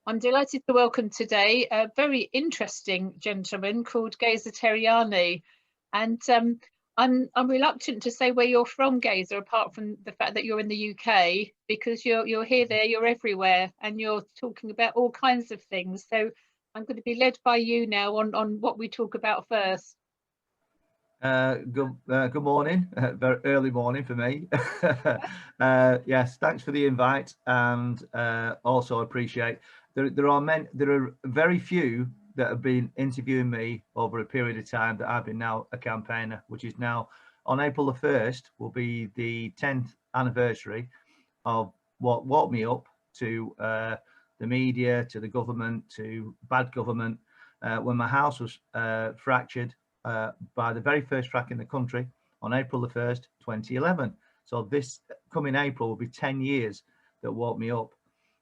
I'm delighted to welcome today a very interesting gentleman called Geza Terjanyi. And I'm reluctant to say where you're from, Geza, apart from the fact that you're in the UK, because you're here, there, you're everywhere, and you're talking about all kinds of things. So I'm going to be led by you now on what we talk about first. Good morning, very early morning for me. Yes, thanks for the invite, and also appreciate there are very few that have been interviewing me over a period of time that I've been now a campaigner, which is now on April the 1st will be the 10th anniversary of what woke me up to the media, to the government, to bad government, when my house was fractured by the very first frack in the country on April the 1st, 2011. So this coming April will be 10 years that woke me up.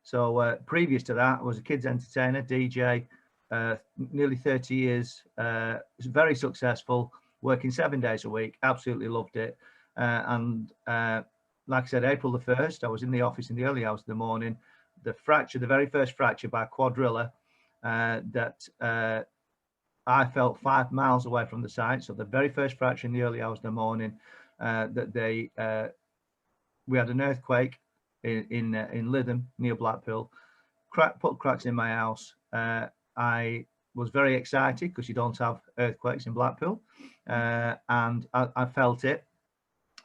So previous to that, I was a kids entertainer, DJ, nearly 30 years, very successful, working 7 days a week, absolutely loved it. Like I said, April the 1st, I was in the office in the early hours of the morning. The very first fracture by a quadrilla that I felt 5 miles away from the site. So the very first fracture in the early hours of the morning, we had an earthquake in Lytham near Blackpool, put cracks in my house. I was very excited because you don't have earthquakes in Blackpool, and I felt it,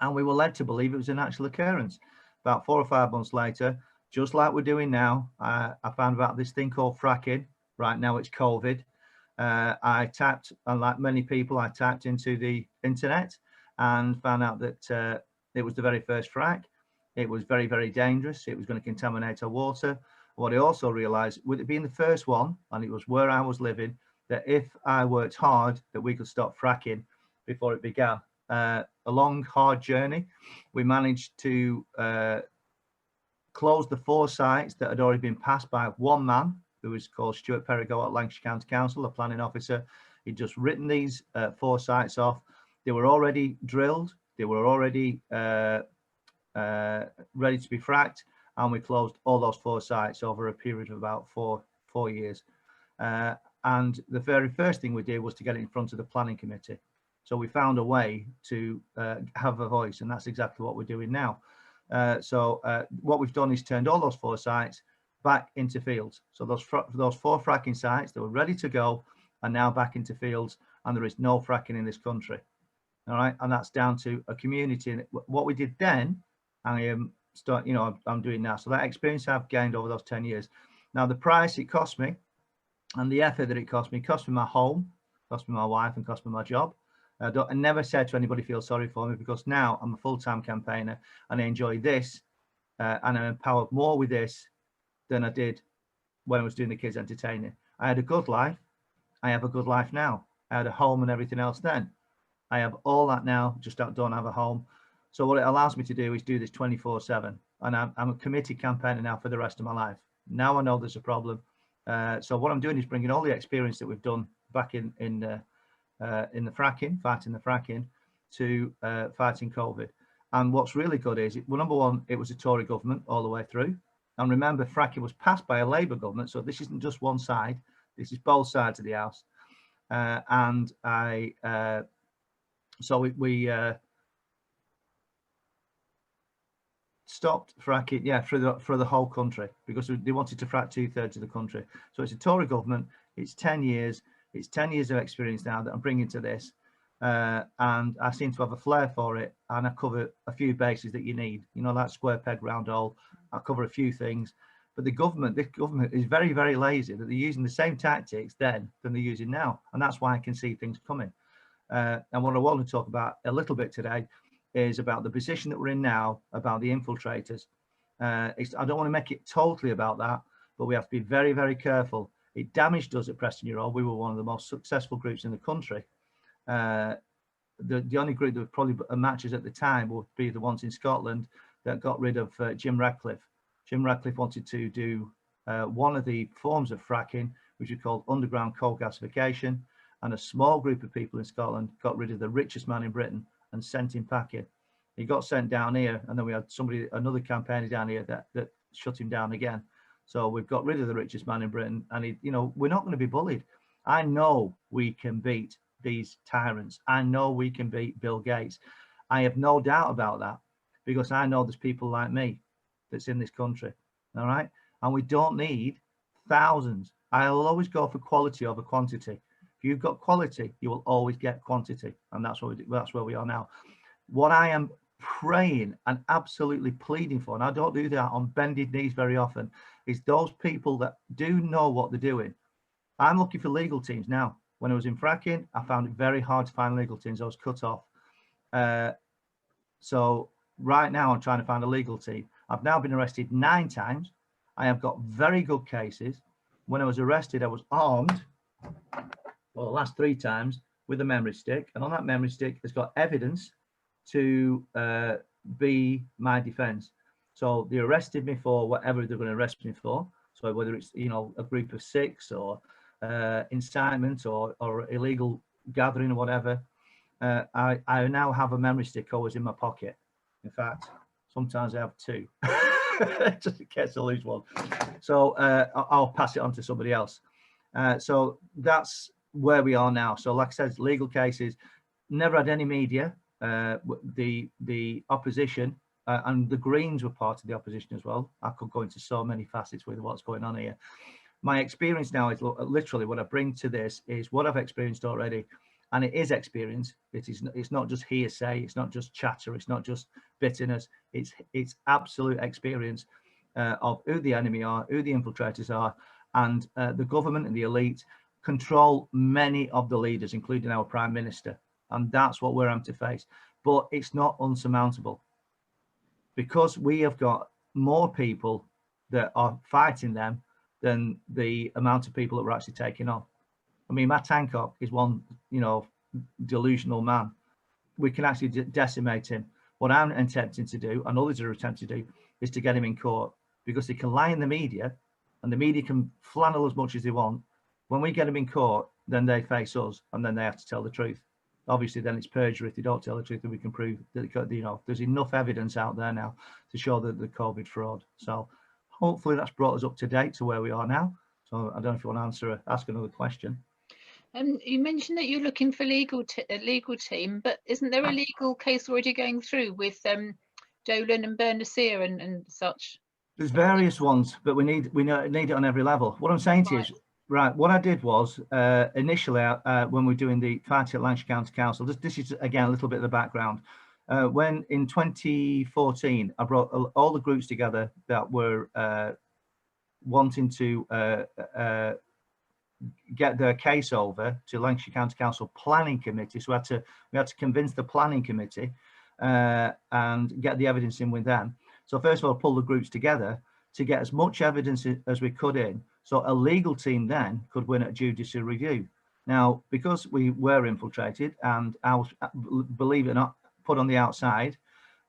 and we were led to believe it was a natural occurrence. About 4 or 5 months later, just like we're doing now, I found about this thing called fracking. Right now it's COVID. I tapped, and like many people, I tapped into the internet and found out that it was the very first frack. It was very, very dangerous. It was going to contaminate our water. What I also realized, with it being the first one, and it was where I was living, that if I worked hard, that we could stop fracking before it began. A long, hard journey. We managed to close the 4 sites that had already been passed by one man, who was called Stuart Perigo at Lancashire County Council, a planning officer. He'd just written these 4 sites off. They were already drilled. They were already ready to be fracked, and we closed all those 4 sites over a period of about four years. And the very first thing we did was to get it in front of the planning committee. So we found a way to have a voice, and that's exactly what we're doing now. What we've done is turned all those 4 sites back into fields. So those 4 fracking sites that were ready to go are now back into fields, and there is no fracking in this country. All right, and that's down to a community. And what we did then, I'm doing now. So that experience I've gained over those 10 years. Now the price it cost me, and the effort that it cost me my home, cost me my wife, and cost me my job. I never said to anybody feel sorry for me, because now I'm a full-time campaigner and I enjoy this, and I'm empowered more with this than I did when I was doing the kids entertaining. I had a good life. I have a good life now. I had a home and everything else then. I have all that now, just don't have a home. So what it allows me to do is do this 24/7, and I'm a committed campaigner now for the rest of my life. Now I know there's a problem. So what I'm doing is bringing all the experience that we've done back in the fracking, fighting the fracking, to fighting COVID. And what's really good is, well, number one, it was a Tory government all the way through. And remember, fracking was passed by a Labour government, so this isn't just one side. This is both sides of the house. We stopped fracking, yeah, for the whole country, because they wanted to frack 2/3 of the country. So it's a Tory government. It's 10 years. It's 10 years of experience now that I'm bringing to this, and I seem to have a flair for it, and I cover a few bases that you need. You know, that square peg round hole. I cover a few things, but this government is very, very lazy. That they're using the same tactics then than they're using now, and that's why I can see things coming. And what I want to talk about a little bit today is about the position that we're in now, about the infiltrators. I don't want to make it totally about that, but we have to be very, very careful. It damaged us at Preston Year Old. We were one of the most successful groups in the country. The only group that was probably matches at the time would be the ones in Scotland that got rid of Jim Radcliffe. Jim Radcliffe wanted to do one of the forms of fracking, which is called underground coal gasification, and a small group of people in Scotland got rid of the richest man in Britain and sent him packing. He got sent down here, and then we had another campaigner down here that shut him down again. So we've got rid of the richest man in Britain, and you know, we're not going to be bullied. I know we can beat these tyrants. I know we can beat Bill Gates. I have no doubt about that, because I know there's people like me that's in this country. All right. And we don't need thousands. I'll always go for quality over quantity. If you've got quality, you will always get quantity. And that's what that's where we are now. What I am praying and absolutely pleading for, and I don't do that on bended knees very often, is those people that do know what they're doing. I'm looking for legal teams now. When I was in fracking, I found it very hard to find legal teams. I was cut off. So right now I'm trying to find a legal team. I've now been arrested 9 times. I have got very good cases. When I was arrested, I was armed, well, the last 3 times, with a memory stick. And on that memory stick has got evidence to be my defense. So they arrested me for whatever they're going to arrest me for. So whether it's, you know, a group of 6 or incitement or illegal gathering or whatever, I now have a memory stick always in my pocket. In fact, sometimes I have 2, just in case I lose one. So I'll pass it on to somebody else. So that's where we are now. So like I said, legal cases, never had any media. The opposition and the Greens were part of the opposition as well. I could go into so many facets with what's going on here. My experience now is literally what I bring to this is what I've experienced already. And it is experience. It's not just hearsay. It's not just chatter. It's not just bitterness. It's absolute experience of who the enemy are, who the infiltrators are, and the government and the elite control many of the leaders, including our Prime Minister. And that's what we're having to face. But it's not unsurmountable, because we have got more people that are fighting them than the amount of people that we're actually taking on. I mean, Matt Hancock is one, you know, delusional man. We can actually decimate him. What I'm attempting to do, and others are attempting to do, is to get him in court, because they can lie in the media, and the media can flannel as much as they want. When we get him in court, then they face us, and then they have to tell the truth. Obviously, then it's perjury if they don't tell the truth, and we can prove that, you know, there's enough evidence out there now to show that the COVID fraud. So hopefully that's brought us up to date to where we are now. So I don't know if you want to ask another question. You mentioned that you're looking for a legal team, but isn't there a legal case already going through with Dolan and Bernassia and such? There's various ones, but we need it on every level. What I'm saying to you is, right, what I did was initially when we're doing the fight at Lancashire County Council, this is again a little bit of the background. When in 2014, I brought all the groups together that were wanting to get their case over to Lancashire County Council Planning Committee. So we had to convince the Planning Committee and get the evidence in with them. So first of all, pull the groups together to get as much evidence as we could in, so a legal team then could win a judicial review. Now, because we were infiltrated and I was, believe it or not, put on the outside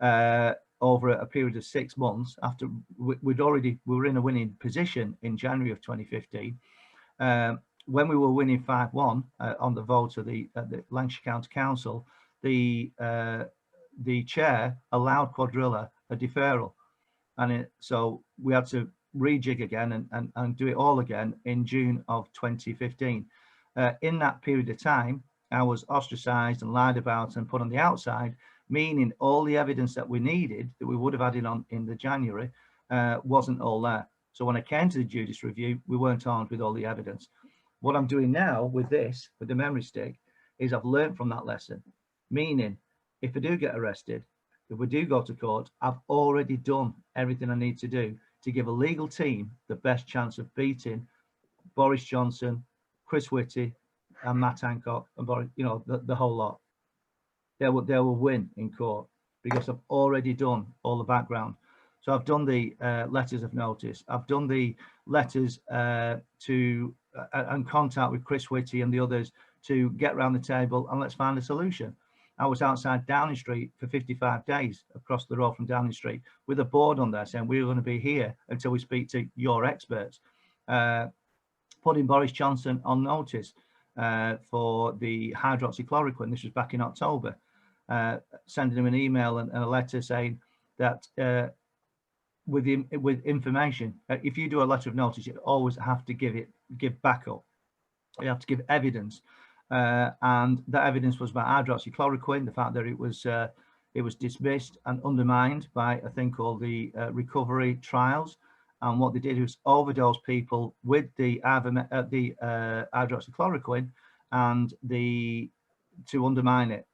over a period of 6 months after we were in a winning position in January of 2015. When we were winning 5-1 on the vote of the Lancashire County Council, the chair allowed Quadrilla a deferral, and so we had to rejig again and do it all again in June of 2015. In that period of time, I was ostracized and lied about and put on the outside, meaning all the evidence that we needed, that we would have added on in the January, wasn't all there. So when I came to the judicial review, we weren't armed with all the evidence. What I'm doing now with this, with the memory stick, is I've learned from that lesson, meaning if I do get arrested, if we do go to court, I've already done everything I need to do to give a legal team the best chance of beating Boris Johnson, Chris Whitty, and Matt Hancock, and Boris, you know, the whole lot. They will win in court because I've already done all the background. So I've done the letters of notice. I've done the letters to and contact with Chris Whitty and the others to get around the table and let's find a solution. I was outside Downing Street for 55 days across the road from Downing Street with a board on there saying we're going to be here until we speak to your experts. Putting Boris Johnson on notice for the hydroxychloroquine. This was back in October. Sending him an email and a letter saying that with information. If you do a letter of notice, you always have to give backup. You have to give evidence, and that evidence was about hydroxychloroquine, the fact that it was dismissed and undermined by a thing called the recovery trials. And what they did was overdose people with the hydroxychloroquine and to undermine it.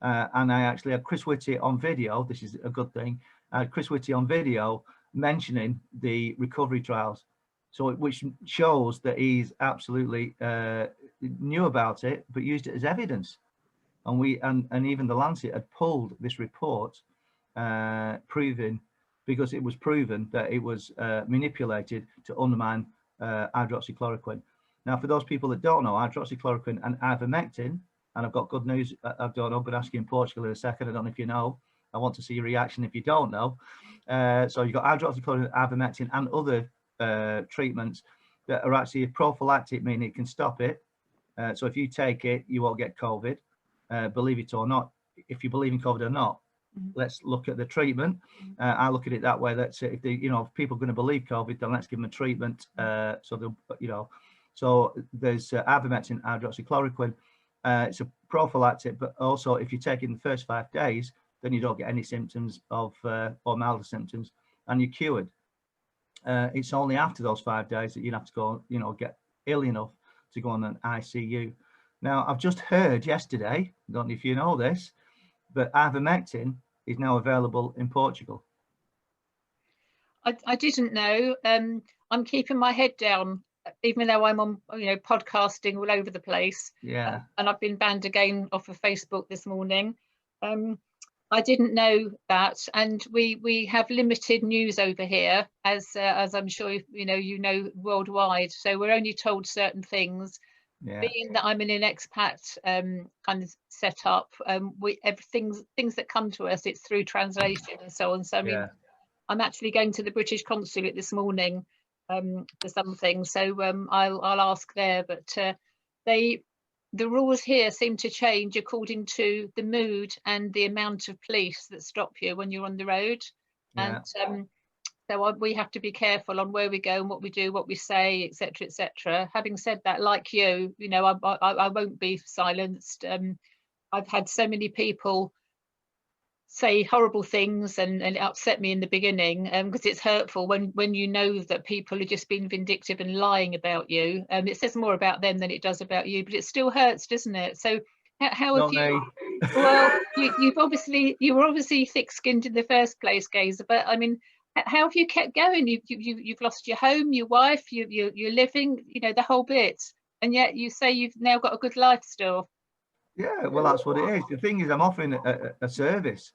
And I actually had Chris Whitty on video. This is a good thing. I had Chris Whitty on video mentioning the recovery trials. So which shows that he's absolutely knew about it, but used it as evidence. And even the Lancet had pulled this report, proving, because it was proven that it was manipulated to undermine hydroxychloroquine. Now, for those people that don't know, hydroxychloroquine and ivermectin, and I've got good news. I don't know, I'm going to ask you in Portugal in a second. I don't know if you know. I want to see your reaction if you don't know. So you've got hydroxychloroquine, ivermectin, and other treatments that are actually prophylactic, meaning it can stop it. So if you take it, you won't get COVID. Believe it or not, if you believe in COVID or not, let's look at the treatment. I look at it that way. That's if if people are going to believe COVID, then let's give them a treatment. So they'll, so there's ivermectin, hydroxychloroquine. It's a prophylactic, but also if you take it in the first 5 days, then you don't get any symptoms of or milder symptoms, and you're cured. It's only after those 5 days that you have to go, get ill enough to go on an ICU. Now, I've just heard yesterday, I don't know if you know this, but ivermectin is now available in Portugal. I didn't know. I'm keeping my head down, even though I'm on, podcasting all over the place. Yeah. And I've been banned again off of Facebook this morning. I didn't know that, and we have limited news over here, as I'm sure you know worldwide. So we're only told certain things. Yeah. Being that I'm in an expat kind of setup, things that come to us, it's through translation and so on. So I mean, I'm actually going to the British consulate this morning for something, so I'll ask there. But the rules here seem to change according to the mood and the amount of police that stop you when you're on the road. Yeah. And so we have to be careful on where we go and what we do, what we say, etc., etc. Having said that, like you, I won't be silenced. I've had so many people say horrible things, and it upset me in the beginning, because it's hurtful when you know that people are just being vindictive and lying about you. It says more about them than it does about you, but it still hurts, doesn't it? So how have you? Well, you were obviously thick-skinned in the first place, Geza, but I mean, how have you kept going? You've lost your home, your wife, you're living, the whole bit, and yet you say you've now got a good life still. Yeah, well, that's what it is. The thing is, I'm offering a service.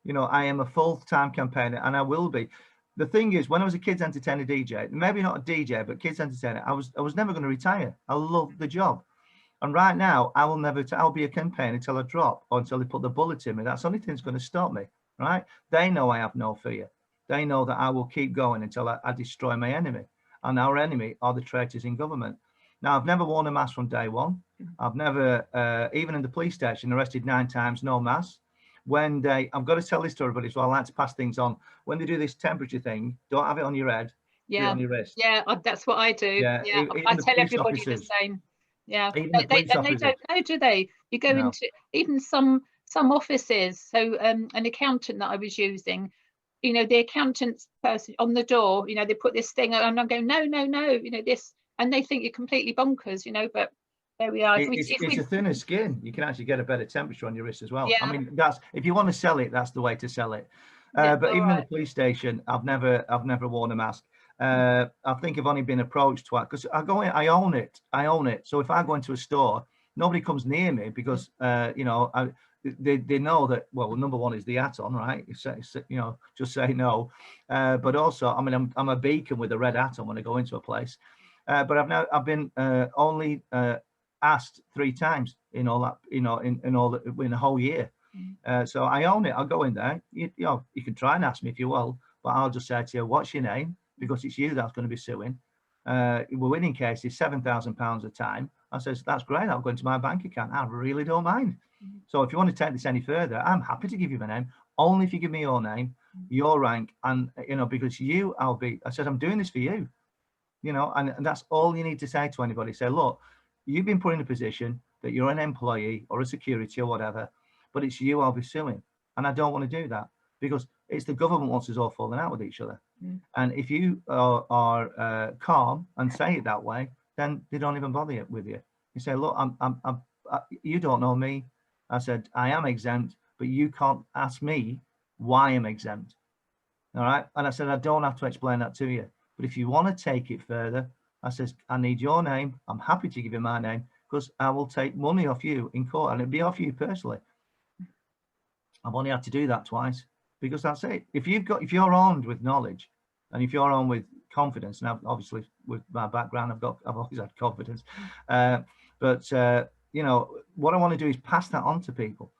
I am a full-time campaigner, and I will be. The thing is, when I was a kids entertainer DJ, maybe not a DJ, but kids entertainer, I was never going to retire. I love the job. And right now, I'll be a campaigner until I drop, or until they put the bullet in me. That's the only thing that's going to stop me, right? They know I have no fear. They know that I will keep going until I destroy my enemy. And our enemy are the traitors in government. Now, I've never worn a mask from day one. I've never, even in the police station, arrested 9 times, no mask. When I've got to tell this to everybody, so I like to pass things on. When they do this temperature thing, don't have it on your head, do it on your wrist. Yeah, that's what I do. Yeah, I tell everybody the same. Yeah, even the police officers. They don't know, do they? You go into even some offices. So an accountant that I was using, the accountant's person on the door, they put this thing, and I'm going, no, this, and they think you're completely bonkers, but there we are. It's a thinner skin. You can actually get a better temperature on your wrist as well. Yeah. I mean, if you want to sell it, that's the way to sell it. But even in the police station, I've never worn a mask. I think I've only been approached twice, because I own it. So if I go into a store, nobody comes near me, because they know that, well, number one is the hat on, right? Just say no. But also, I mean, I'm a beacon with a red hat on when I go into a place. But I've been only asked 3 times in all that, in a whole year. So I own it. I'll go in there. You can try and ask me if you will, but I'll just say to you, what's your name? Because it's you that's going to be suing. We're winning cases, £7,000 a time. I says, that's great. I'll go into my bank account. I really don't mind. So if you want to take this any further, I'm happy to give you my name, only if you give me your name. your rank, and because I said, I'm doing this for you, and that's all you need to say to anybody. Say, look, you've been put in a position that you're an employee or a security or whatever, but it's you I'll be suing, and I don't want to do that because it's the government wants us all falling out with each other. And if you are calm and say it that way, then they don't even bother with you. You say, look, you don't know me. I said, I am exempt, but you can't ask me why I'm exempt. All right. And I said, I don't have to explain that to you. But if you want to take it further, I says, I need your name. I'm happy to give you my name because I will take money off you in court, and it'll be off you personally. I've only had to do that twice because that's it. If you're armed with knowledge, and if you're armed with confidence, and obviously with my background, I've always had confidence. But what I want to do is pass that on to people,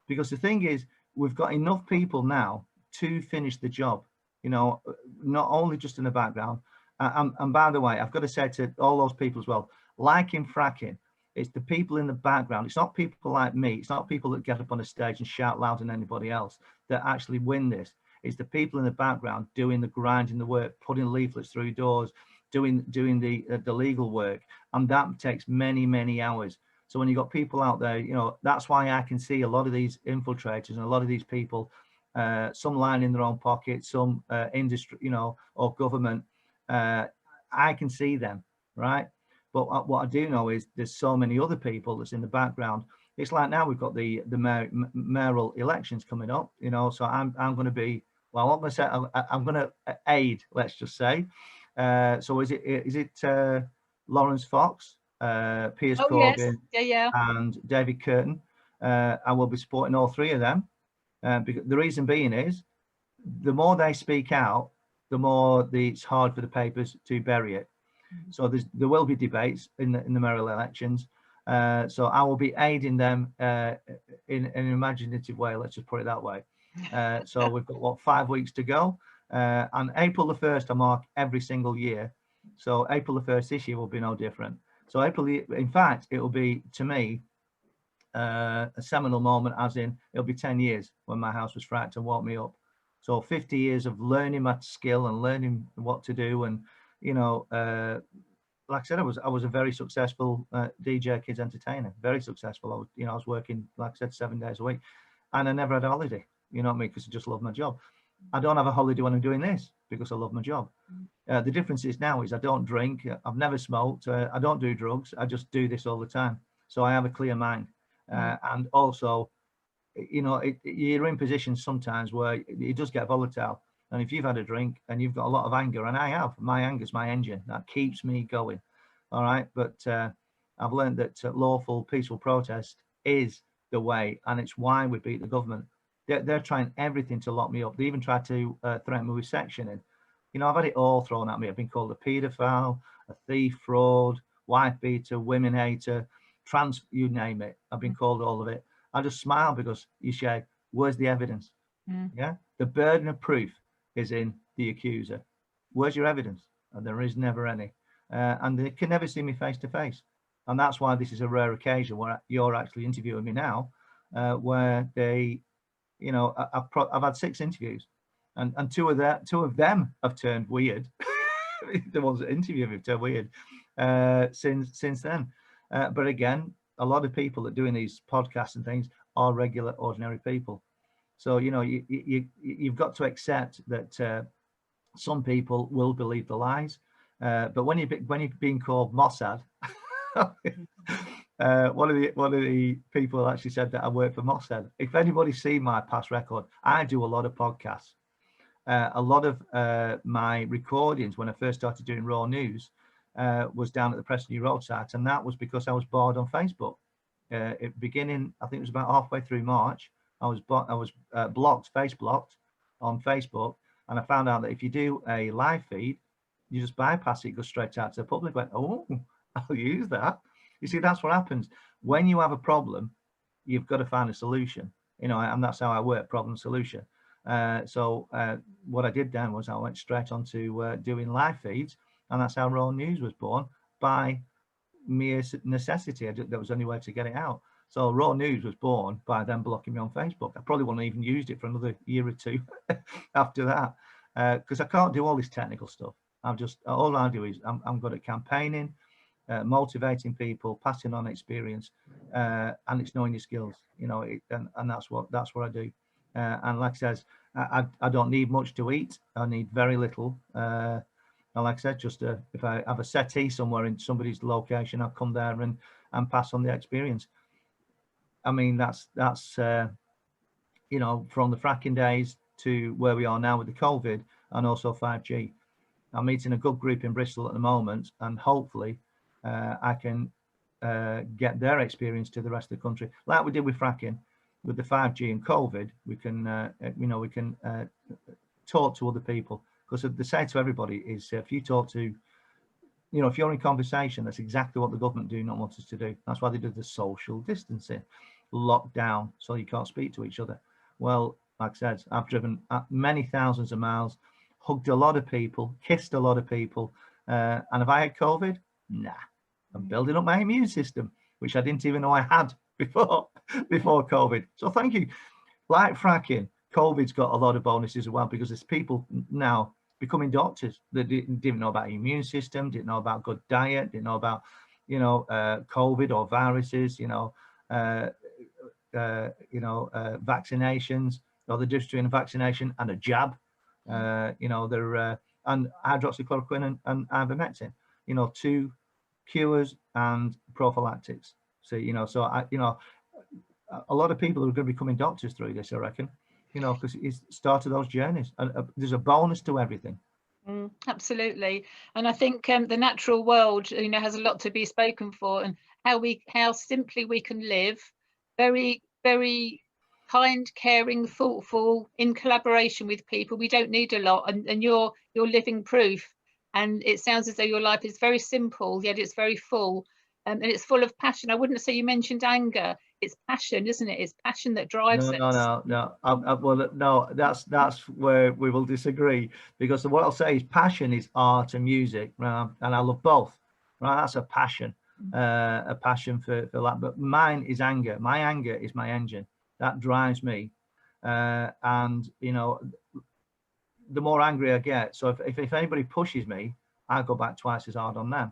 because the thing is, we've got enough people now to finish the job. Not only just in the background. And by the way, I've got to say to all those people as well, like in fracking, it's the people in the background. It's not people like me. It's not people that get up on a stage and shout louder than anybody else that actually win this. It's the people in the background doing the grinding, the work, putting leaflets through doors, doing the legal work, and that takes many, many hours. So when you've got people out there, that's why I can see a lot of these infiltrators and a lot of these people, some lying in their own pocket, some industry, or government. I can see them, right? But what I do know is there's so many other people that's in the background. It's like now we've got the mayoral elections coming up, so I'm going to be, well, I'm going to say I'm going to aid, let's just say. So is it Lawrence Fox, Piers Corbyn, yes. and David Curtin? I will be supporting all three of them. Because the reason being is, the more they speak out, the more it's hard for the papers to bury it. So there will be debates in the mayoral elections. So I will be aiding them in an imaginative way. Let's just put it that way. So we've got 5 weeks to go. And April the 1st, I mark every single year. So April the 1st this year will be no different. So in fact, it will be, to me, a seminal moment, as in it'll be 10 years when my house was fracked and woke me up. So 50 years of learning my skill and learning what to do. And like I said, I was a very successful DJ, kids entertainer, very successful. I was working, like I said, 7 days a week, and I never had a holiday, you know what I mean, because I just love my job. I don't have a holiday when I'm doing this because I love my job. The difference is now is I don't drink, I've never smoked, I don't do drugs, I just do this all the time. So I have a clear mind. And also, you're in positions sometimes where it does get volatile. And if you've had a drink and you've got a lot of anger, and I have, my anger's my engine, that keeps me going. All right. But I've learned that lawful, peaceful protest is the way, and it's why we beat the government. They're trying everything to lock me up. They even tried to threaten me with sectioning. I've had it all thrown at me. I've been called a paedophile, a thief, fraud, wife beater, women hater, trans, you name it. I've been called all of it. I just smile because you say, where's the evidence? Yeah. The burden of proof is in the accuser. Where's your evidence? And there is never any. And they can never see me face to face. And that's why this is a rare occasion where you're actually interviewing me now, where they, I've had 6 interviews, and two of them have turned weird. The ones that interview me have turned weird since then. But again, a lot of people that are doing these podcasts and things are regular, ordinary people. So, you've got to accept that some people will believe the lies. But when you're being called Mossad, one of the people actually said that I work for Mossad. If anybody's seen my past record, I do a lot of podcasts. A lot of my recordings when I first started doing raw news was down at the Preston New Road site, and that was because I was barred on Facebook. At beginning, I think it was about halfway through March, I was blocked, face blocked on Facebook, and I found out that if you do a live feed, you just bypass it, go straight out to the public. Went, oh, I'll use that. You see, that's what happens when you have a problem. You've got to find a solution, and that's how I work, problem solution. So what I did then was I went straight onto doing live feeds, and that's how Raw News was born, by mere necessity. That was the only way to get it out. So Raw News was born by them blocking me on Facebook. I probably wouldn't even used it for another year or two after that, because I can't do all this technical stuff. All I do is I'm good at campaigning, motivating people, passing on experience, and it's knowing your skills, you know, and that's what I do. And like I said, I don't need much to eat. I need very little. And like I said, just if I have a settee somewhere in somebody's location, I'll come there and pass on the experience. I mean, that's you know, from the fracking days to where we are now with the COVID and also 5G. I'm meeting a good group in Bristol at the moment, and hopefully I can get their experience to the rest of the country, like we did with fracking, with the 5G and COVID. We can, you know, we can talk to other people, because they say to everybody is if you talk to, you know, if you're in conversation, that's exactly what the government do not want us to do. That's why they do the social distancing, lockdown, so you can't speak to each other. Well, like I said, I've driven many thousands of miles, hugged a lot of people, kissed a lot of people, and have I had COVID? Nah, I'm building up my immune system, which I didn't even know I had before COVID. So thank you. Like fracking, COVID's got a lot of bonuses as well, because there's people now becoming doctors that didn't know about immune system, didn't know about good diet, didn't know about, you know, COVID or viruses, you know, vaccinations, or the difference between a vaccination and a jab. You know, they're and hydroxychloroquine and ivermectin, you know, 2 cures and prophylactics. So, you know, so you know, a lot of people are going to be becoming doctors through this, I reckon, you know, because it's started those journeys, and there's a bonus to everything. Absolutely. And I think the natural world, you know, has a lot to be spoken for, and how simply we can live very, very kind, caring, thoughtful, in collaboration with people. We don't need a lot, and you're living proof. And it sounds as though your life is very simple, yet it's very full, and it's full of passion. I wouldn't say you mentioned anger. It's passion, isn't it? It's passion that drives us. No. Well, no, that's where we will disagree, because what I'll say is passion is art and music, and I love both. Right, that's a passion for that. But mine is anger. My anger is my engine that drives me, and you know, the more angry I get. So if anybody pushes me, I go back twice as hard on them,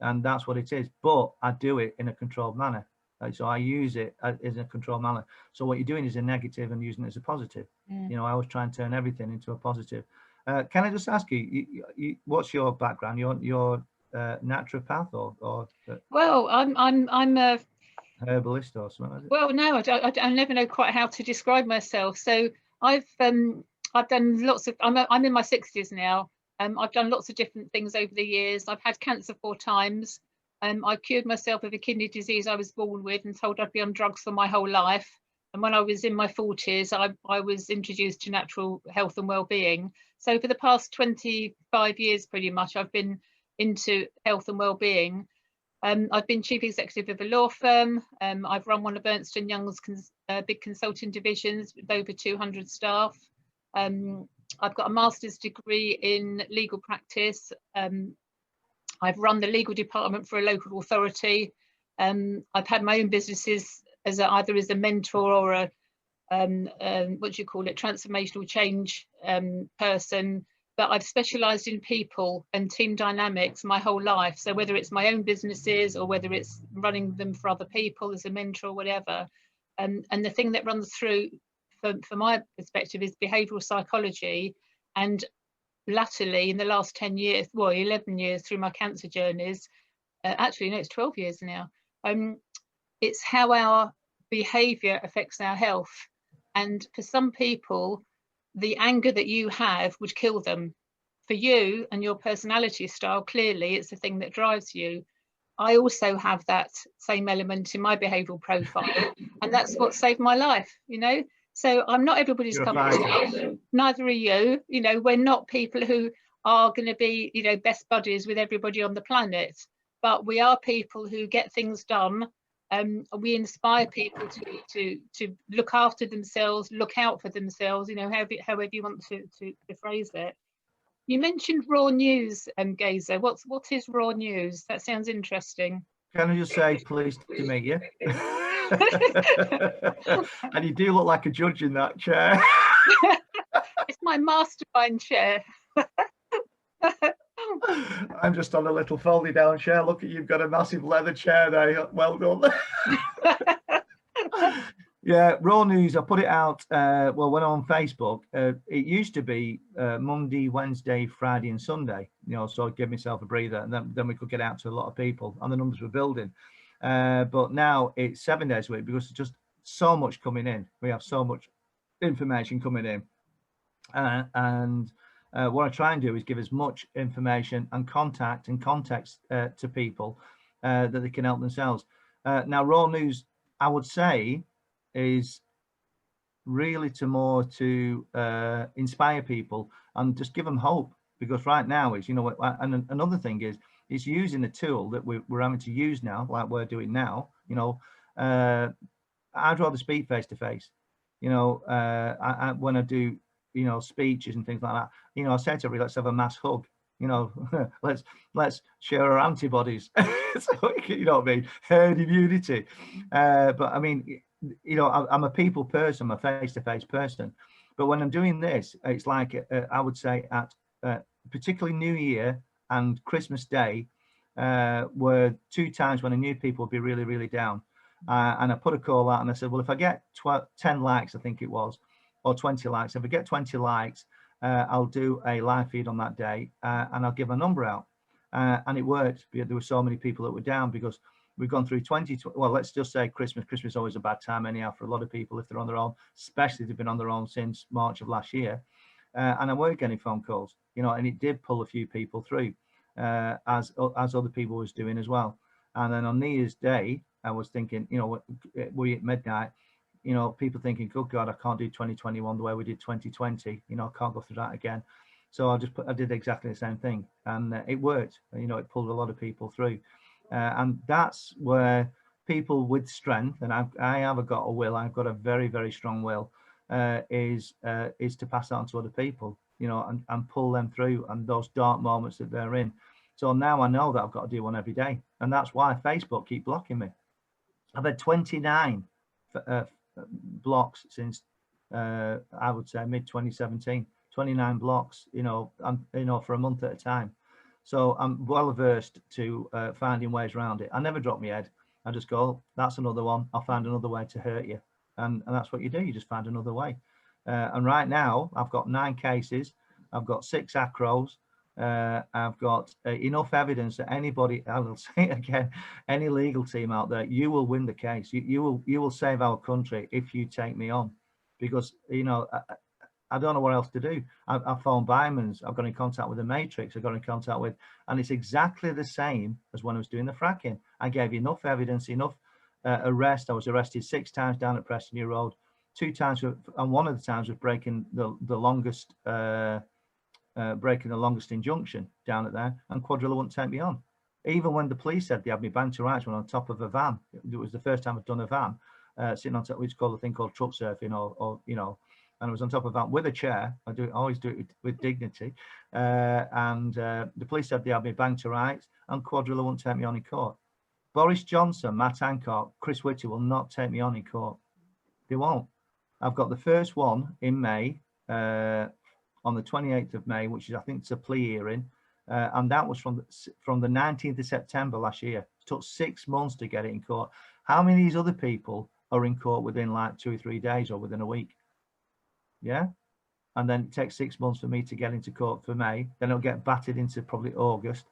and that's what it is. But I do it in a controlled manner. So I use it as a controlled manner. So what you're doing is a negative and using it as a positive. You know, I always try and turn everything into a positive. Can I just ask you, what's your background? You're naturopath or well, I'm a herbalist or something? Well, no, I never know quite how to describe myself. So I've done lots of. I'm in my 60s now. I've done lots of different things over the years. I've had cancer 4 times. I cured myself of a kidney disease I was born with, and told I'd be on drugs for my whole life. And when I was in my 40s, I was introduced to natural health and well-being. So for the past 25 years, pretty much, I've been into health and well-being. I've been chief executive of a law firm. I've run one of Ernst & Young's big consulting divisions with over 200 staff. I've got a master's degree in legal practice. I've run the legal department for a local authority. I've had my own businesses either as a mentor or a what do you call it, transformational change person. But I've specialised in people and team dynamics my whole life. So whether it's my own businesses or whether it's running them for other people as a mentor or whatever. And the thing that runs through, from my perspective, is behavioural psychology. And latterly, in the last 10 years, well, 11 years through my cancer journeys, actually, no, it's 12 years now, it's how our behaviour affects our health. And for some people, the anger that you have would kill them. For you and your personality style, clearly it's the thing that drives you. I also have that same element in my behavioural profile, and that's what saved my life, you know. So I'm not everybody's cup of tea, neither are you. You know, we're not people who are going to be, you know, best buddies with everybody on the planet, but we are people who get things done. We inspire people to look after themselves, look out for themselves, you know, however you want to phrase it. You mentioned raw news, Geza. What is raw news? That sounds interesting. Can I just say, pleased to meet you? And you do look like a judge in that chair. It's my mastermind chair. I'm just on a little folding down chair. Look at you, you've got a massive leather chair there. Well done. Yeah, raw news. I put it out. Well, when on Facebook, it used to be Monday, Wednesday, Friday, and Sunday. You know, so I'd give myself a breather, and then we could get out to a lot of people, and the numbers were building. But now it's 7 days a week because there's just so much coming in. We have so much information coming in, and what I try and do is give as much information and contact and context to people that they can help themselves. Now, raw news, I would say, is really to inspire people and just give them hope, because right now is, you know, and another thing is it's using a tool that we're having to use now, like we're doing now. You know, I'd rather speak face to face. You know, when I do, you know, speeches and things like that, you know, I say to everybody, let's have a mass hug. You know, let's share our antibodies. So, you know what I mean? Herd immunity. But I mean, you know, I'm a people person, I'm a face-to-face person. But when I'm doing this, it's like I would say at particularly New Year and Christmas Day were 2 times when I knew people would be really, really down. And I put a call out and I said, well, if I get 10 likes, I think it was, or 20 likes, if I get 20 likes, I'll do a live feed on that day and I'll give a number out. And it worked. There were so many people that were down because we've gone through 20, well, let's just say Christmas. Christmas is always a bad time anyhow for a lot of people if they're on their own, especially if they've been on their own since March of last year. And I weren't getting phone calls, you know, and it did pull a few people through as other people was doing as well. And then on New Year's Day, I was thinking, you know, we at midnight, you know, people thinking, good God, I can't do 2021 the way we did 2020. You know, I can't go through that again. So I did exactly the same thing, and it worked. You know, it pulled a lot of people through, and that's where people with strength, and I have got a will. I've got a very, very strong will. Is to pass that on to other people. You know, and pull them through and those dark moments that they're in. So now I know that I've got to do one every day, and that's why Facebook keep blocking me. I've had 29 blocks since I would say mid 2017. 29 blocks, you know, for a month at a time. So I'm well versed to finding ways around it. I never drop my head. I just go, oh, that's another one. I'll find another way to hurt you, and that's what you do. You just find another way. And right now I've got 9 cases. I've got 6 acros. I've got enough evidence that anybody, I will say it again, any legal team out there, you will win the case. You will save our country if you take me on, because, you know, I don't know what else to do. I've phoned Bymans, I've got in contact with the Matrix, I've got in contact with, and it's exactly the same as when I was doing the fracking. I gave you enough evidence, enough arrest. I was arrested 6 times down at Preston New Road, 2 times, and one of the times was breaking the longest injunction down at there, and Quadrilla wouldn't take me on. Even when the police said they had me banned to rights when on top of a van. It was the first time I'd done a van, sitting on top, which is called a thing called truck surfing, or you know, and I was on top of a van with a chair. Always do it with dignity. And the police said they had me banned to rights, and Quadrilla wouldn't take me on in court. Boris Johnson, Matt Hancock, Chris Whitty will not take me on in court. They won't. I've got the first one in May, on the 28th of May, which is, I think it's a plea hearing. And that was from the 19th of September last year. It took 6 months to get it in court. How many of these other people are in court within like 2 or 3 days or within a week? Yeah. And then it takes 6 months for me to get into court for May. Then it'll get battered into probably August.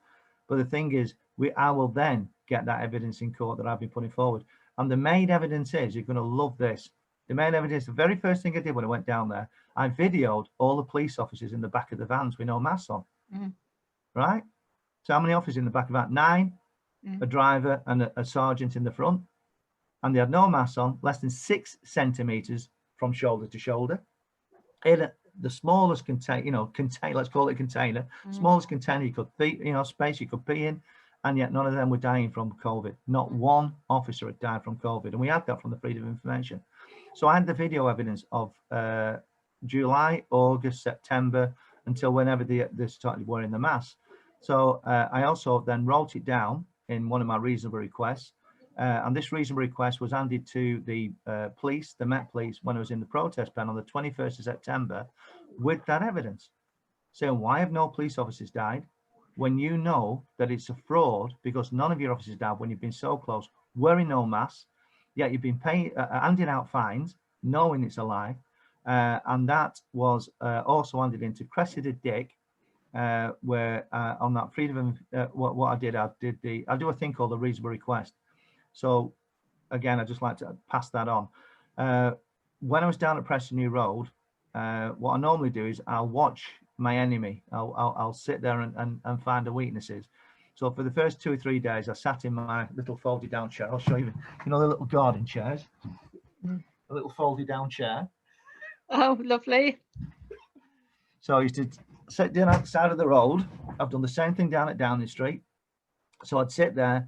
But the thing is, I will then get that evidence in court that I've been putting forward. And the main evidence is, you're going to love this. The main evidence, the very first thing I did when I went down there, I videoed all the police officers in the back of the vans with no masks on. Right? So how many officers in the back of that? 9, a driver and a sergeant in the front. And they had no masks on, less than 6 centimeters from shoulder to shoulder. In the smallest container, you know, let's call it a container, smallest container you could pee, you know, space you could pee in, and yet none of them were dying from COVID. Not one officer had died from COVID, and we had that from the Freedom of Information. So I had the video evidence of July, August, September, until whenever they started wearing the mask. So I also then wrote it down in one of my reasonable requests And this reasonable request was handed to the police, the Met Police, when I was in the protest pen on the 21st of September with that evidence. Saying, why have no police officers died when you know that it's a fraud because none of your officers died when you've been so close, wearing no masks, yet you've been paying, handing out fines, knowing it's a lie. And that was also handed into Cressida Dick, where on that freedom of what I do a thing called a reasonable request. So again, I'd just like to pass that on. When I was down at Preston New Road, what I normally do is I'll watch my enemy. I'll sit there and find the weaknesses. So for the first 2 or 3 days, I sat in my little folded down chair. I'll show you, you know, the little garden chairs, a little folded down chair. Oh, lovely. So I used to sit down outside of the road. I've done the same thing down at Downing Street. So I'd sit there,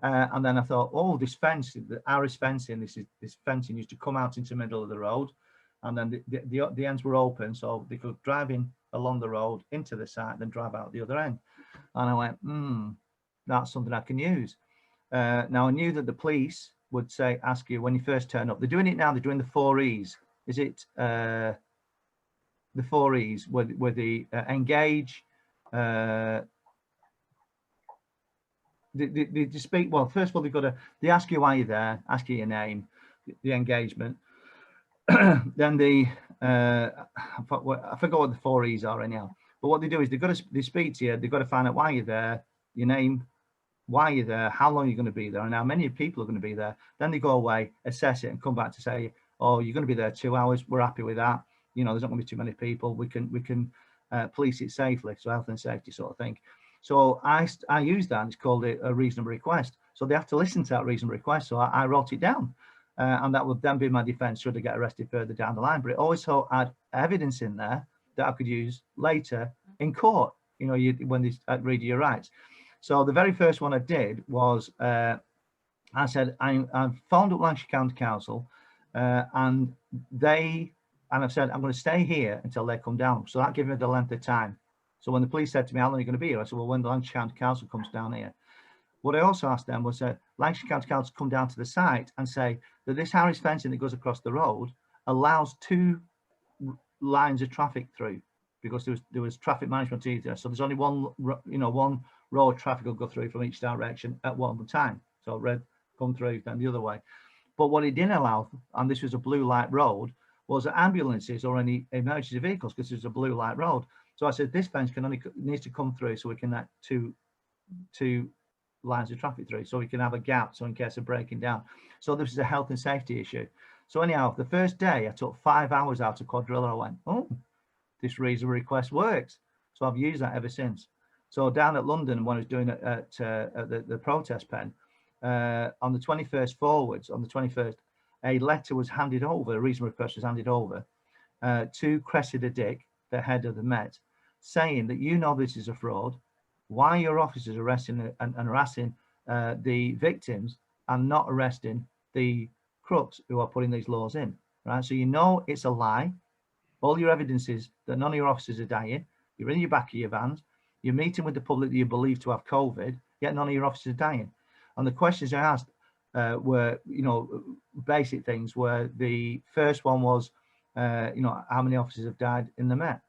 and then I thought, oh, this fence, the Irish fencing, this fencing used to come out into the middle of the road, and then the ends were open, so they could drive in along the road into the site, then drive out the other end. And I went, that's something I can use. Now I knew that the police would say, ask you when you first turn up. They're doing it now. They're doing the 4 E's. Is it the 4 E's? Where the engage. They speak. Well, first of all, they ask you why you're there, ask you your name, the engagement. Then I forgot what the 4 E's are anyhow. But what they do is they speak to you. They've got to find out why you're there, your name, why you're there, how long you're going to be there, and how many people are going to be there. Then they go away, assess it, and come back to say, oh, you're going to be there 2 hours. We're happy with that. You know, there's not going to be too many people. We can police it safely. So health and safety sort of thing. So I use that. And it's called a reasonable request. So they have to listen to that reasonable request. So I wrote it down, and that would then be my defence should I get arrested further down the line. But it also had evidence in there that I could use later in court. You know, when they read your rights. So the very first one I did was I said I've phoned up Lancashire County Council, and I've said I'm going to stay here until they come down. So that gave me the length of time. So when the police said to me, how long are you going to be here? I said, well, when the Lancashire County Council comes down here. What I also asked them was that Lancashire County Council come down to the site and say that this Harris fencing that goes across the road allows 2 lines of traffic through, because there was traffic management either. So there's only one row of traffic will go through from each direction at one time. So red come through, then the other way. But what it didn't allow, and this was a blue light road, was that ambulances or any emergency vehicles, because there's a blue light road. So I said, this fence needs to come through so we can let two lines of traffic through, so we can have a gap, so in case of breaking down. So this is a health and safety issue. So anyhow, the first day I took 5 hours out of quadrilla. I went, oh, this reasonable request works. So I've used that ever since. So down at London, when I was doing it at the protest pen, on the 21st forwards, on the 21st, a letter was handed over, a reasonable request was handed over to Cressida Dick, the head of the Met, saying that you know this is a fraud. Why are your officers arresting and harassing the victims and not arresting the crooks who are putting these laws in? Right. So you know it's a lie. All your evidence is that none of your officers are dying. You're in your back of your vans. You're meeting with the public that you believe to have COVID, yet none of your officers are dying. And the questions I asked were, basic things. Where the first one was, how many officers have died in the Met?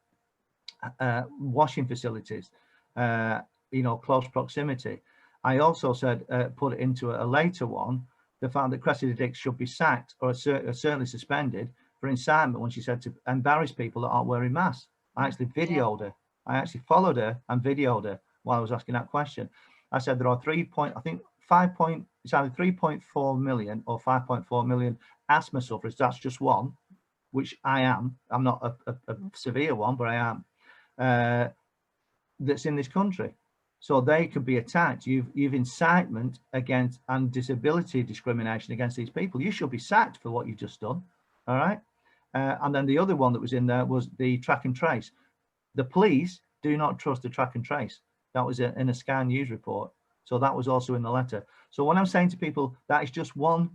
Washing facilities, close proximity. I also said, put it into a later one, the fact that Cressida Dick should be sacked or certainly suspended for incitement when she said to embarrass people that aren't wearing masks. I actually videoed her. I actually followed her and videoed her while I was asking that question. I said there are it's either 3.4 million or 5.4 million asthma sufferers. That's just one, which I am. I'm not a severe one, but I am. That's in this country. So they could be attacked. You've incitement against and disability discrimination against these people. You should be sacked for what you've just done. All right. And then the other one that was in there was the track and trace. The police do not trust the track and trace. That was in a Sky News report. So that was also in the letter. So when I'm saying to people, that is just one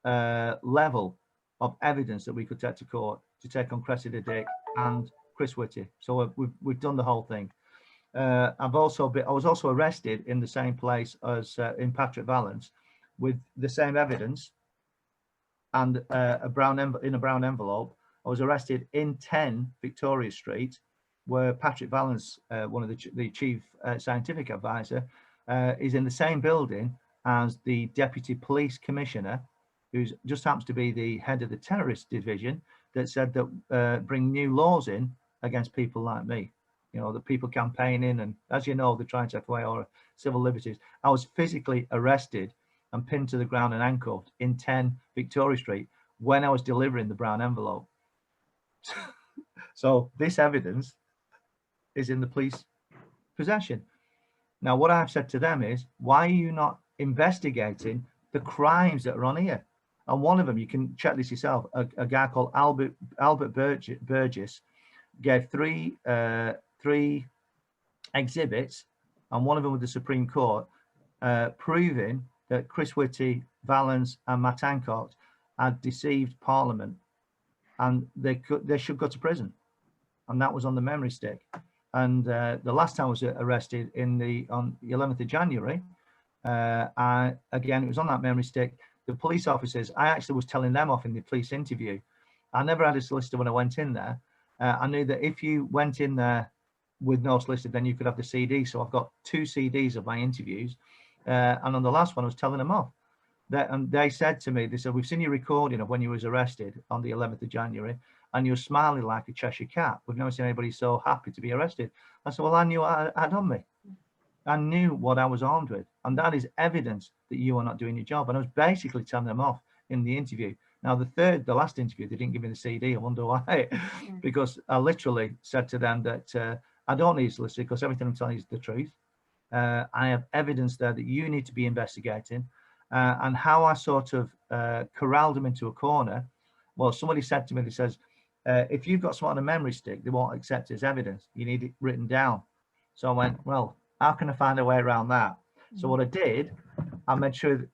level of evidence that we could take to court to take on Cressida Dick and Chris Whitty. So we've done the whole thing. I was also arrested in the same place as in Patrick Vallance with the same evidence and in a brown envelope. I was arrested in 10 Victoria Street, where Patrick Vallance, one of the chief scientific advisor, is in the same building as the deputy police commissioner, who just happens to be the head of the terrorist division, that said that bring new laws in against people like me. You know, the people campaigning, and as you know, they're trying to take away our civil liberties. I was physically arrested and pinned to the ground and handcuffed in 10 Victoria Street when I was delivering the brown envelope. So this evidence is in the police possession. Now, what I've said to them is, why are you not investigating the crimes that are on here? And one of them, you can check this yourself, a guy called Albert Burgess gave three exhibits, and one of them with the Supreme Court, proving that Chris Whitty, Vallance and Matt Hancock had deceived Parliament, and they should go to prison. And that was on the memory stick. And the last time I was arrested on the 11th of January, again, it was on that memory stick. The police officers, I actually was telling them off in the police interview. I never had a solicitor when I went in there. I knew that if you went in there with no solicitor, then you could have the CD. So I've got 2 CDs of my interviews. And on the last one, I was telling them off. And they said to me, they said, we've seen your recording of when you was arrested on the 11th of January, and you're smiling like a Cheshire cat. We've never seen anybody so happy to be arrested. I said, well, I knew what I had on me. I knew what I was armed with. And that is evidence that you are not doing your job. And I was basically telling them off in the interview. Now, the last interview, they didn't give me the CD. I wonder why. Because I literally said to them that I don't need a solicitor because everything I'm telling you is the truth. I have evidence there that you need to be investigating. And how I sort of corralled them into a corner. Well, somebody said to me, they says, if you've got something on a memory stick, they won't accept it as evidence. You need it written down. So I went, well, how can I find a way around that? So what I did, I made sure that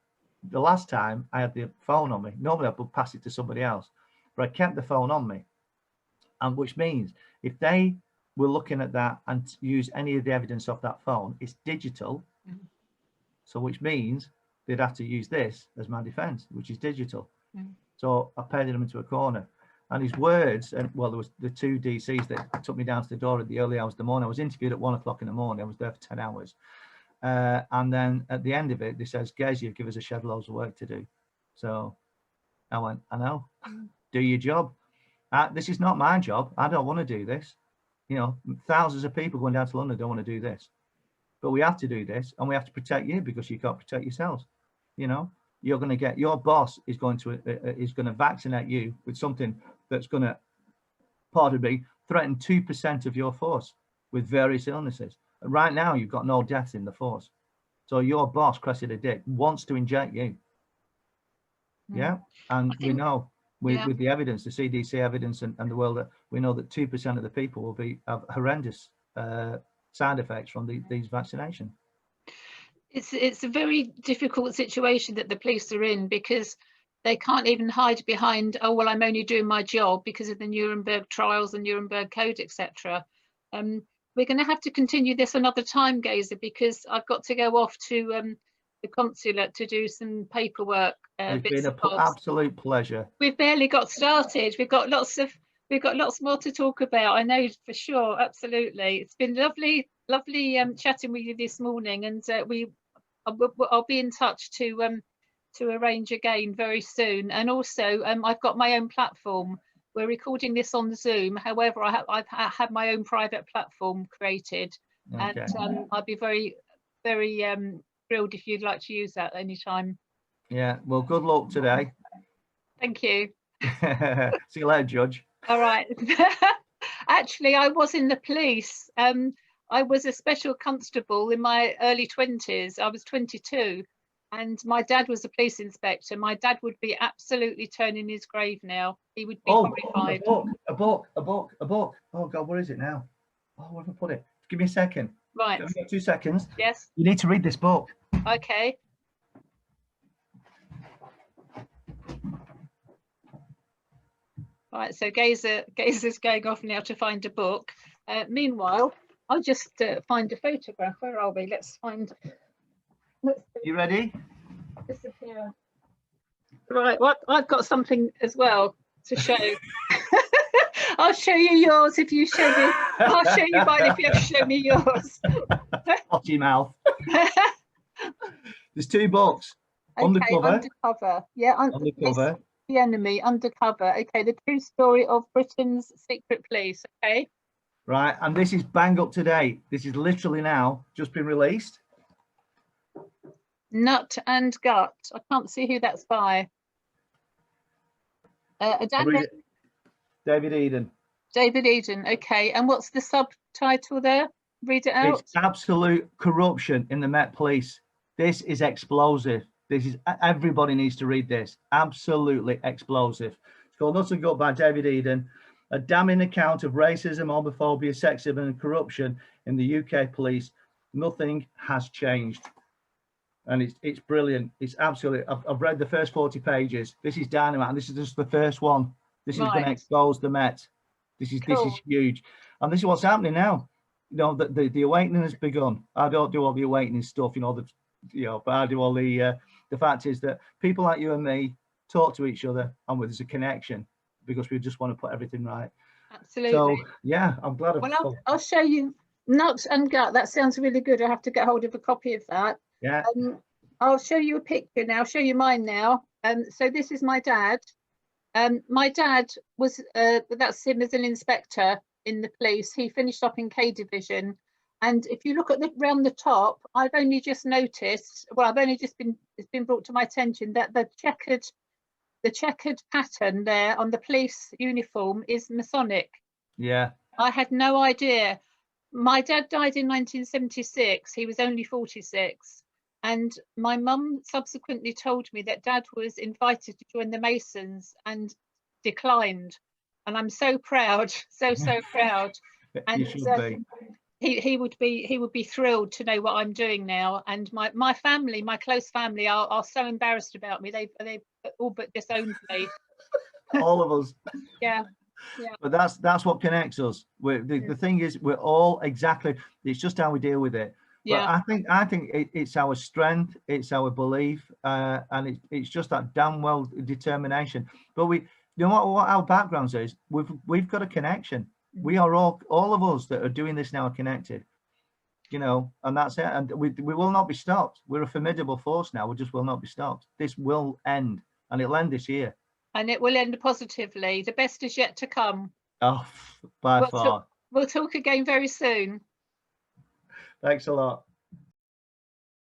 the last time I had the phone on me. Normally I would pass it to somebody else, but I kept the phone on me. And which means if they were looking at that and use any of the evidence off that phone, it's digital. So which means they'd have to use this as my defense, which is digital. So I painted him into a corner. And his words, and well, there was the 2 DCs that took me down to the door at the early hours of the morning. I was interviewed at 1 o'clock in the morning. I was there for 10 hours. And then at the end of it, they says, Geza, you've given us a shed loads of work to do. So I went, I know, do your job. This is not my job. I don't want to do this. You know, thousands of people going down to London don't want to do this. But we have to do this, and we have to protect you because you can't protect yourselves. You know, you're going to get, your boss is going to vaccinate you with something that's going to, pardon me, threaten 2% of your force with various illnesses. Right now, you've got no deaths in the force. So your boss, Cressida Dick, wants to inject you. Yeah. And we know with the evidence, the CDC evidence and the world, that we know that 2% of the people will have horrendous side effects from these vaccinations. It's a very difficult situation that the police are in, because they can't even hide behind, oh, well, I'm only doing my job because of the Nuremberg trials and Nuremberg Code, etc. We're going to have to continue this another time, Geza, because I've got to go off to the consulate to do some paperwork. It's been an absolute pleasure. We've barely got started. We've got lots more to talk about. I know for sure. Absolutely, it's been lovely chatting with you this morning, and I'll be in touch to arrange again very soon. And also, I've got my own platform. We're recording this on Zoom. However, I've had my own private platform created, okay. And I'd be very thrilled if you'd like to use that anytime. Yeah. Well, good luck today. Thank you. See you later, Judge. All right. Actually, I was in the police. I was a special constable in my early 20s. I was 22, and my dad was a police inspector. My dad would be absolutely turning his grave now. He would be horrified. A book. Oh God, where is it now? Oh, where have I put it? Give me a second. Right. 2 seconds. Yes. You need to read this book. Okay. Right, so Geza's going off now to find a book. Meanwhile, I'll just find a photograph. Where are we? Let's you ready? Disappear. Right, well, I've got something as well to show. I'll show you yours if you show me. I'll show you mine if you show me yours. Watch your mouth. There's 2 books. Okay, Undercover. undercover. Yeah, Undercover. The Enemy, Undercover. Okay, the true story of Britain's secret police. Okay. Right, and this is bang up to date. This is literally now just been released. Nut and Gut. I can't see who that's by. David Eden. David Eden. Okay, and what's the subtitle there? Read it out. It's absolute corruption in the Met Police. This is explosive. This is, everybody needs to read this. Absolutely explosive. It's called Nut and Gut by David Eden. A damning account of racism, homophobia, sexism and corruption in the UK police. Nothing has changed. And it's brilliant. It's absolutely, I've read the first 40 pages. This is dynamite, and this is just the first one. This is going to expose the Met. This is huge. And this is what's happening now. You know, the awakening has begun. I don't do all the awakening stuff, but I do all the fact is that people like you and me talk to each other, and there's a connection because we just want to put everything right. Absolutely. So yeah, I'm glad. I'll show you Nut and Gut. That sounds really good. I have to get hold of a copy of that. Yeah. I'll show you a picture now. I'll show you mine now. So this is my dad. My dad was that's him as an inspector in the police. He finished up in K Division, and if you look at around the top, I've only just noticed. Well, it's been brought to my attention that the checkered pattern there on the police uniform is Masonic. Yeah. I had no idea. My dad died in 1976. He was only 46. And my mum subsequently told me that Dad was invited to join the Masons and declined. And I'm so proud, so proud. And you should be. He would be thrilled to know what I'm doing now. And my family, my close family, are so embarrassed about me. They all but disowned me. All of us. Yeah. But that's what connects us. The thing is, we're all exactly. It's just how we deal with it. Yeah. But I think it's our strength, it's our belief, and it's just that damn well determination. But what our backgrounds is, we've got a connection. We are all of us that are doing this now are connected, and that's it. And we will not be stopped. We're a formidable force now. We just will not be stopped. This will end, and it'll end this year. And it will end positively. The best is yet to come. Oh, by far. We'll talk again very soon. Thanks a lot.